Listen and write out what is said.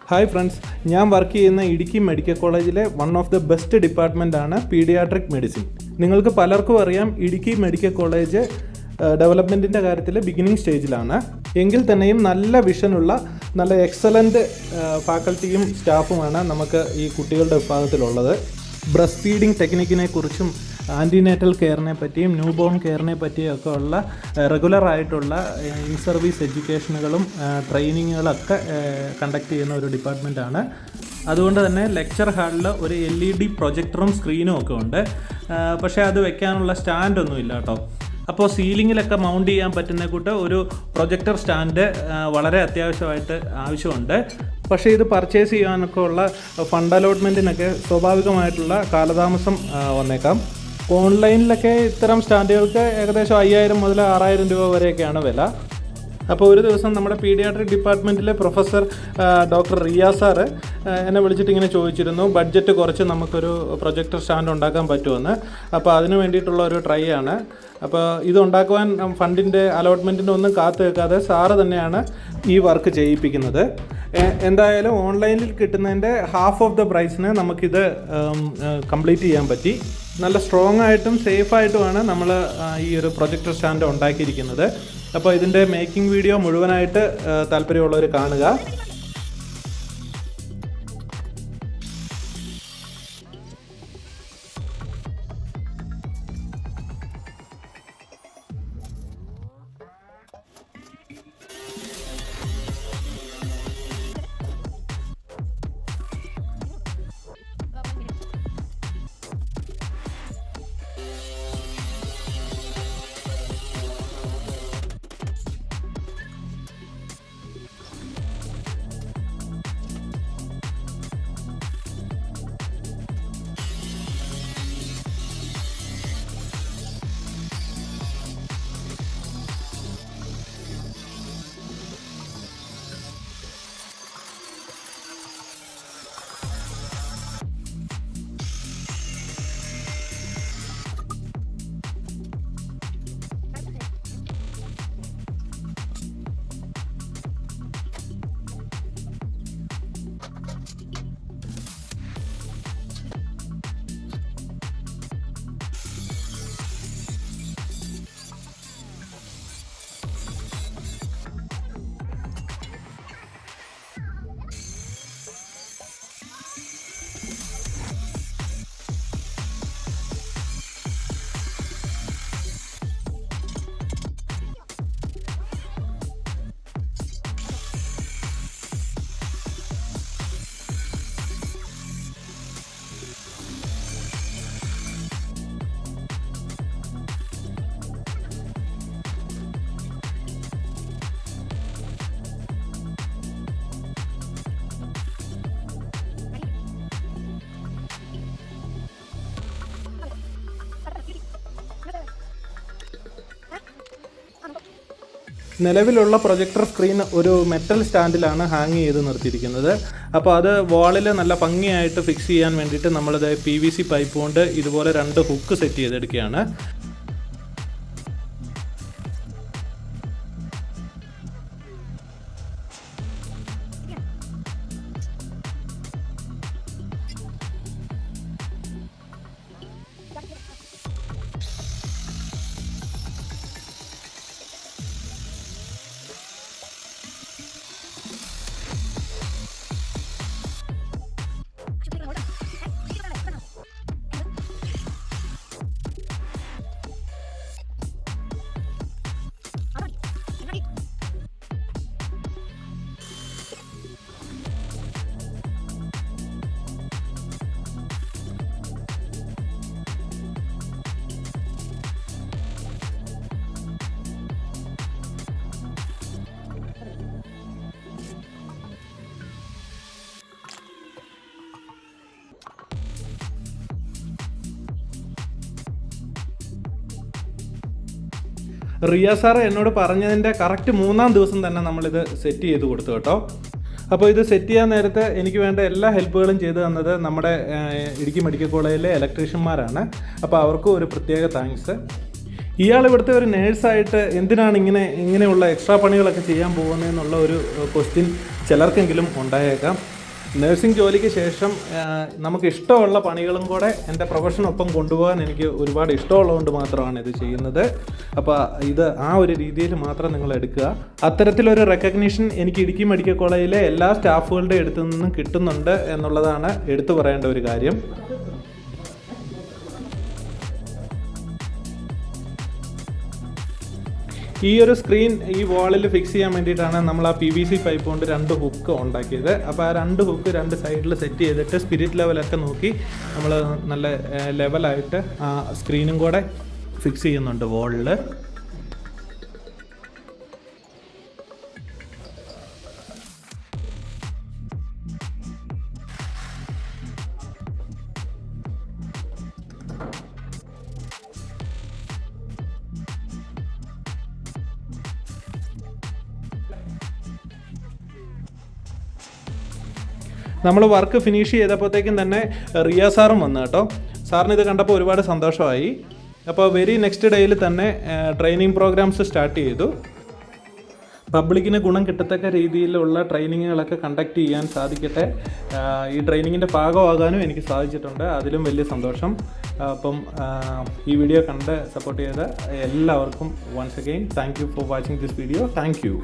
Hi friends, ഞാൻ work ചെയ്യുന്ന Idukki medical കോളേജിലെ വൺ ഓഫ് ദ ബെസ്റ്റ് ഡിപ്പാർട്ട്മെൻറ്റാണ് പീഡിയാട്രിക് മെഡിസിൻ. നിങ്ങൾക്ക് പലർക്കും അറിയാം, ഇടുക്കി മെഡിക്കൽ കോളേജ് ഡെവലപ്മെൻറ്റിൻ്റെ കാര്യത്തിൽ ബിഗിനിങ് സ്റ്റേജിലാണ്. എങ്കിൽ തന്നെയും നല്ല വിഷനുള്ള നല്ല എക്സലൻറ്റ് ഫാക്കൽറ്റിയും സ്റ്റാഫുമാണ് നമുക്ക് ഈ കുട്ടികളുടെ വിഭാഗത്തിലുള്ളത്. ബ്രസ്റ്റ് ഫീഡിങ് ടെക്നിക്കിനെ കുറിച്ചും ആൻറ്റിനേറ്റൽ കെയറിനെ പറ്റിയും ന്യൂ ബോൺ കെയറിനെ പറ്റിയൊക്കെ ഉള്ള റെഗുലറായിട്ടുള്ള ഇൻ സർവീസ് എഡ്യൂക്കേഷനുകളും ട്രെയിനിങ്ങുകളൊക്കെ കണ്ടക്ട് ചെയ്യുന്ന ഒരു ഡിപ്പാർട്ട്മെൻറ്റാണ്. അതുകൊണ്ട് തന്നെ ലെക്ചർ ഹാളിൽ ഒരു LED പ്രൊജക്ടറും സ്ക്രീനും ഒക്കെ ഉണ്ട്. പക്ഷേ അത് വെക്കാനുള്ള സ്റ്റാൻഡൊന്നും ഇല്ല കേട്ടോ. അപ്പോൾ സീലിങ്ങിലൊക്കെ മൗണ്ട് ചെയ്യാൻ പറ്റുന്ന കൂട്ട് ഒരു പ്രൊജക്ടർ സ്റ്റാൻഡ് വളരെ അത്യാവശ്യമായിട്ട് ആവശ്യമുണ്ട്. പക്ഷേ ഇത് പർച്ചേസ് ചെയ്യാനൊക്കെ ഉള്ള ഫണ്ട് അലോട്ട്മെൻറ്റിനൊക്കെ സ്വാഭാവികമായിട്ടുള്ള കാലതാമസം വന്നേക്കാം. ഓൺലൈനിലൊക്കെ ഇത്തരം സ്റ്റാൻഡുകൾക്ക് ഏകദേശം 5000 മുതൽ 6000 രൂപ വരെയൊക്കെയാണ് വില. അപ്പോൾ ഒരു ദിവസം നമ്മുടെ പീഡിയാട്രിക് ഡിപ്പാർട്ട്മെൻറ്റിലെ പ്രൊഫസർ ഡോക്ടർ റിയ സാറ് എന്നെ വിളിച്ചിട്ട് ഇങ്ങനെ ചോദിച്ചിരുന്നു, ബഡ്ജറ്റ് കുറച്ച് നമുക്കൊരു പ്രൊജക്ടർ സ്റ്റാൻഡ് ഉണ്ടാക്കാൻ പറ്റുമെന്ന്. അപ്പോൾ അതിന് വേണ്ടിയിട്ടുള്ള ഒരു ട്രൈ ആണ്. അപ്പോൾ ഇതുണ്ടാക്കുവാൻ ഫണ്ടിൻ്റെ അലോട്ട്മെൻറ്റിൻ്റെ ഒന്നും കാത്തു വെക്കാതെ സാറ് തന്നെയാണ് ഈ വർക്ക് ചെയ്യിപ്പിക്കുന്നത്. എന്തായാലും ഓൺലൈനിൽ കിട്ടുന്നതിൻ്റെ ഹാഫ് ഓഫ് ദ പ്രൈസിന് നമുക്കിത് കംപ്ലീറ്റ് ചെയ്യാൻ പറ്റി. നല്ല സ്ട്രോങ് ആയിട്ടും സേഫായിട്ടുമാണ് നമ്മൾ ഈ ഒരു പ്രൊജക്ടർ സ്റ്റാൻഡ് ഉണ്ടാക്കിയിരിക്കുന്നത്. അപ്പോൾ ഇതിൻ്റെ മേക്കിംഗ് വീഡിയോ മുഴുവനായിട്ട് താല്പര്യമുള്ളവർ കാണുക. നിലവിലുള്ള പ്രൊജക്ടർ സ്ക്രീൻ ഒരു മെറ്റൽ സ്റ്റാൻഡിലാണ് ഹാങ് ചെയ്ത് നിർത്തിയിരിക്കുന്നത്. അപ്പോൾ അത് വാളിൽ നല്ല ഭംഗിയായിട്ട് ഫിക്സ് ചെയ്യാൻ വേണ്ടിയിട്ട് നമ്മളത് PVC പൈപ്പ് കൊണ്ട് ഇതുപോലെ 2 ഹുക്ക് സെറ്റ് ചെയ്തെടുക്കുകയാണ്. റിയ സാറ് എന്നോട് പറഞ്ഞതിൻ്റെ കറക്റ്റ് 3-ാം ദിവസം തന്നെ നമ്മളിത് സെറ്റ് ചെയ്ത് കൊടുത്തു കേട്ടോ. അപ്പോൾ ഇത് സെറ്റ് ചെയ്യാൻ നേരത്തെ എനിക്ക് വേണ്ട എല്ലാ ഹെൽപ്പുകളും ചെയ്തു തന്നത് നമ്മുടെ ഇടുക്കി മെഡിക്കൽ കോളേജിലെ ഇലക്ട്രീഷ്യന്മാരാണ്. അപ്പോൾ അവർക്കും ഒരു പ്രത്യേക താങ്ക്സ്. ഇയാൾ ഇവിടുത്തെ ഒരു നേഴ്സായിട്ട് എന്തിനാണ് ഇങ്ങനെയുള്ള എക്സ്ട്രാ പണികളൊക്കെ ചെയ്യാൻ പോകുന്നതെന്നുള്ള ഒരു ക്വസ്റ്റ്യൻ ചിലർക്കെങ്കിലും ഉണ്ടായേക്കാം. നഴ്സിംഗ് ജോലിക്ക് ശേഷം നമുക്ക് ഇഷ്ടമുള്ള പണികളും കൂടെ എൻ്റെ പ്രൊഫഷനൊപ്പം കൊണ്ടുപോകാൻ എനിക്ക് ഒരുപാട് ഇഷ്ടമുള്ളതുകൊണ്ട് മാത്രമാണ് ഇത് ചെയ്യുന്നത്. അപ്പോൾ ഇത് ആ ഒരു രീതിയിൽ മാത്രം നിങ്ങൾ എടുക്കുക. അത്തരത്തിലൊരു റെക്കഗ്നീഷൻ എനിക്ക് ഇടുക്കി മെഡിക്കൽ കോളേജിലെ എല്ലാ സ്റ്റാഫുകളുടെ അടുത്തു നിന്നും കിട്ടുന്നുണ്ട് എന്നുള്ളതാണ് എടുത്തു പറയേണ്ട ഒരു കാര്യം. ഈ ഒരു സ്ക്രീൻ ഈ വാളിൽ ഫിക്സ് ചെയ്യാൻ വേണ്ടിയിട്ടാണ് നമ്മൾ ആ PVC പൈപ്പ് കൊണ്ട് 2 ഹുക്ക് ഉണ്ടാക്കിയത്. അപ്പോൾ ആ 2 ഹുക്ക് 2 സൈഡിൽ സെറ്റ് ചെയ്തിട്ട് സ്പിരിറ്റ് ലെവലൊക്കെ നോക്കി നമ്മൾ നല്ല ലെവലായിട്ട് ആ സ്ക്രീനും കൂടെ ഫിക്സ് ചെയ്യുന്നുണ്ട് വാളിൽ. നമ്മൾ വർക്ക് ഫിനിഷ് ചെയ്തപ്പോഴത്തേക്കും തന്നെ റിയ സാറും വന്നു കേട്ടോ. സാറിന് ഇത് കണ്ടപ്പോൾ ഒരുപാട് സന്തോഷമായി. അപ്പോൾ വെരി നെക്സ്റ്റ് ഡേയിൽ തന്നെ ട്രെയിനിങ് പ്രോഗ്രാംസ് സ്റ്റാർട്ട് ചെയ്തു. പബ്ലിക്കിന് ഗുണം കിട്ടത്തക്ക രീതിയിലുള്ള ട്രെയിനിങ്ങുകളൊക്കെ കണ്ടക്ട് ചെയ്യാൻ സാധിക്കട്ടെ. ഈ ട്രെയിനിങ്ങിൻ്റെ ഭാഗമാകാനും എനിക്ക് സാധിച്ചിട്ടുണ്ട്. അതിലും വലിയ സന്തോഷം. അപ്പം ഈ വീഡിയോ കണ്ട് സപ്പോർട്ട് ചെയ്ത എല്ലാവർക്കും once again thank you for watching this video. Thank U.